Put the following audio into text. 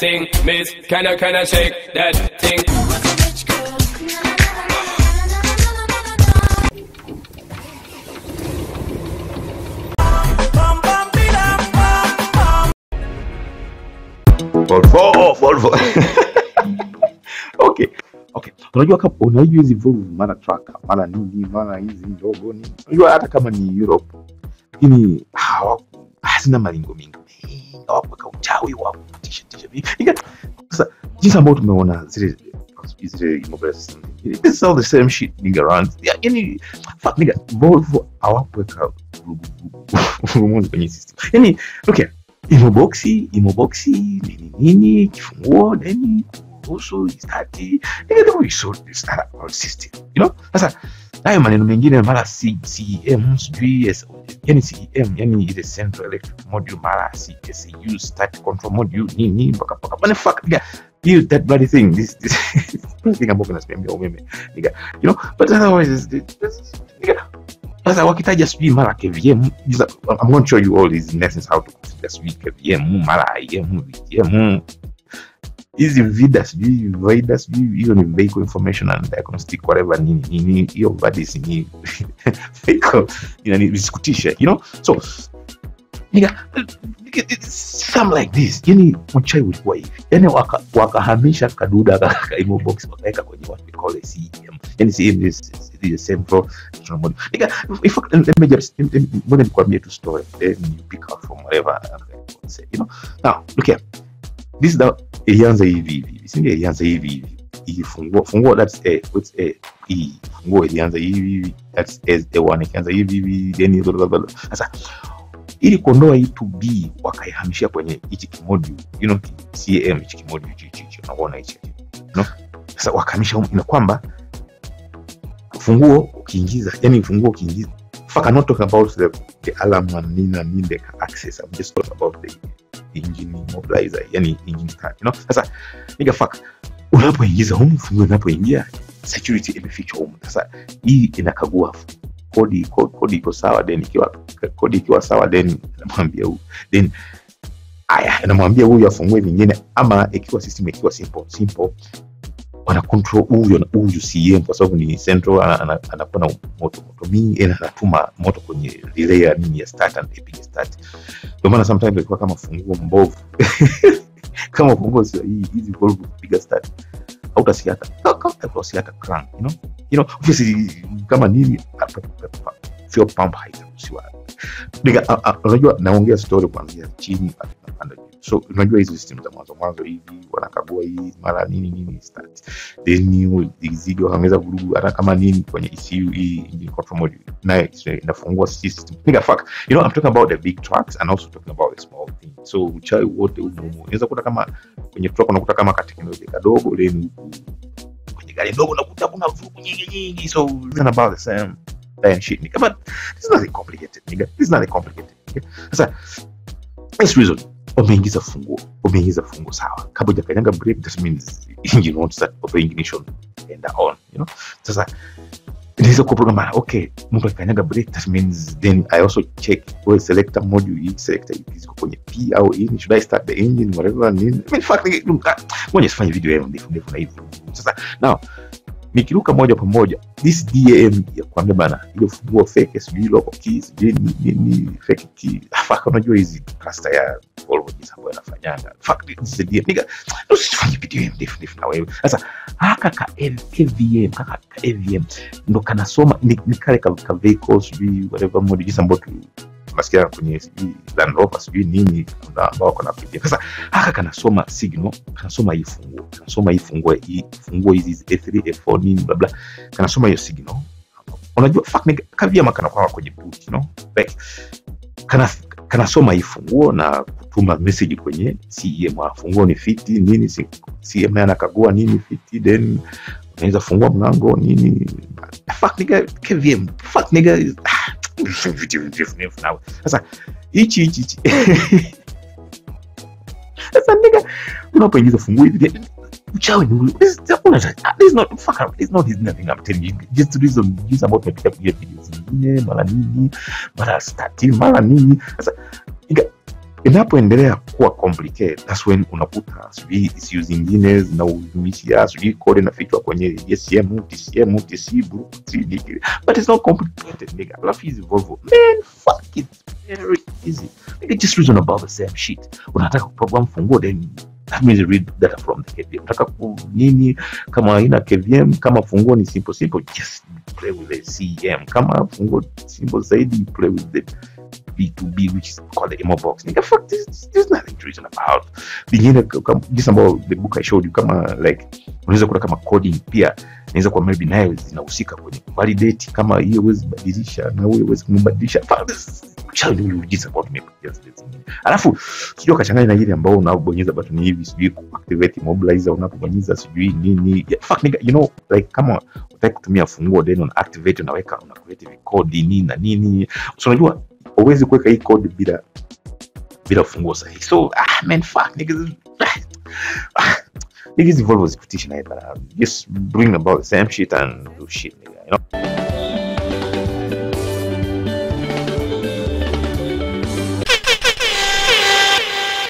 thing, miss. Can I shake that thing? Volvo. Okay. Unajua kama unajua hizi Volvo mara tracker, mara nini, mara hizi ndogo ni. Unajua hata kama ni Europe, lakini hazina malingo mingi. Hawapaka uchawi wa t-shirt hivi. Sasa jinsi ambavyo tumeona zile immobilizer system. It's all the same shit nigga runs. Yeah, yani fuck nigga Volvo hawapaka rumu kwenye system. Yani okay. Immoboxi nini kifunguo then also start ndio so start our system, you know. Sasa hayo maneno mengine mara CEM SOZ, yani CEM yani ile central electric module, mara SCU start control module nini mpaka bana fuck nigga, use that bloody thing, this thing about nasimamia umeme nigga, you know. But otherwise nigga, sasa wakitaja sijui mara KVM, I'm going to show you all these lessons how to configure sijui KVM mara IEM VGM hizi vida sijui vida sijui hizo ni vehicle information and diagnostic whatever nini hiyo vadis ni vehicle ni visikutisha, you know. So nigga something like this, yani mchai ulikuwa hivi, yani wakahamisha kaduda kaka imo box wakaweka kwenye what we call a CEM, yani CEM is the central module nigga. If let me just when you me to story then you pick up from whatever I'm say, you know. Now look here, this is the ilianza hivi singe ilianza hivi funguo that's a what's a e funguo ilianza hivi that's a1 ilianza hivi then sasa ili kuondoa hii to B wakaihamishia kwenye hichi module, you know, CEM hichi module hichi unaona hichi, you know. Sasa wakahamisha ina kwamba funguo ukiingiza, yani funguo ukiingiza, fuck, I'm not talking about the alarm and nini the access, I'm just talking about the engine immobilizer, yani engine start, you know. Sasa nigga fuck, unapoingiza huko funguo, unapoingia security imefichwa huko. Sasa hii inakagua kodi iko sawa, then ikiwa sawa then namwambia huyu, then namwambia huyu afungue vingine, ama ikiwa system ikiwa simple wana control huyu CEM kwa sababu ni central, anakuwa na moto mingi, anatuma moto kwenye relay ya nini ya start and epic start. Ndio maana sometimes ilikuwa kama funguo mbovu kama funguo hizi Volvo piga start hautasikia hata crank, you know obviously kama nini fuel pump haitaruhusiwa nigga. Unajua naongea story kuanzia chini hadi so unajua hizo system za mwanzo hivi wanakagua hii mara nini start, then new zigo hameza vurugu hata kama nini kwenye SCU engine control module na inafungua system nigga fuck, you know. I'm talking about the big trucks and also talking about the small things. So uchai wote unaweza kuta kama kwenye truck unakuta kama kateknolojia kadogo, then kwenye gari ndogo unakuta kuna vurugu nyingi, so it's not about the same shit nigga, but it's not complicated nigga, sasa this reason umeingiza funguo sawa, kabla hujakanyaga brake, that means engine won't start operating ignition and on, you know. Sasa inaweza kuwa problem, okay, mtu akanyaga brake, that means then I also check where selector module, each selector is kwenye P au E, should I start the engine whatever. I mean fuck ngoja sifanye video yangu ndefu na hivi. Sasa now nikiruka moja kwa moja this DAM ya kwamba bana ile funguo fake SOZ keys ni fake key, fuck, unajua hizi cluster ya Volvo jinsi ambayo inafanyanga, fuck this is DAM nigga, usifanye video ndefu na wewe. Sasa haka KVM KVM ndo kanasoma ni kale ka vehicles whatever module jinsi ambayo tunasikia kwenye Land Rover sijui nini ambao kuna pigia. Sasa haka kanasoma signal, kanasoma hii funguo hizi A3 A4 nini bla bla, kanasoma hiyo signal. Unajua fuck nigga, KVM kana kwa kwenye boot, you know, like kanasoma hii funguo na kutuma message kwenye CEM, funguo ni fiti nini, CEM anakagua nini fiti, then unaweza fungua mlango nini. Fuck nigga, KVM fuck nigga video now. Sasa hichi sasa nigga unapoingiza funguo hivi uchawi ni this is not nothing I'm telling you, just reason use about my videos zingine mara nini mara start mara nini. Sasa nigga inapoendelea kuwa complicated, that's when unakuta sijui ECU zingine zinaumishia sijui code inafichwa kwenye SCM, TCM, TC, but it's not complicated, nigga. Alafu hizi Volvo, man, fuck it, very easy. Nigga, just reason about the same shit. Unataka kuprogram funguo, then that means you read data from the KVM. Unataka nini kama haina KVM, kama funguo ni simple, just play with the CEM. Kama funguo simple zaidi, play with the B2B, which is called the immo box. Nigga, fuck this, there's nothing to reason about. Vingine just about the book I showed you, kama like unaweza kuona kama coding pia inaweza kuwa maybe nayo zinahusika kwenye validate, kama hiyo huwezi badilisha na huyo huwezi kumbadilisha. Fuck this, just about me. Alafu sijui kachanganya na ile ambao unabonyeza button hivi sijui kuactivate immobilizer, unapobonyeza sijui nini. Fuck nigga, you know, like kama unataka kutumia funguo then una activate, unaweka una create code nini na nini. So unajua huwezi kuweka hii code bila funguo sahihi. So man, fuck niggas, niggas Volvo zikutisha na just bring about the same shit and do shit, nigga, you know.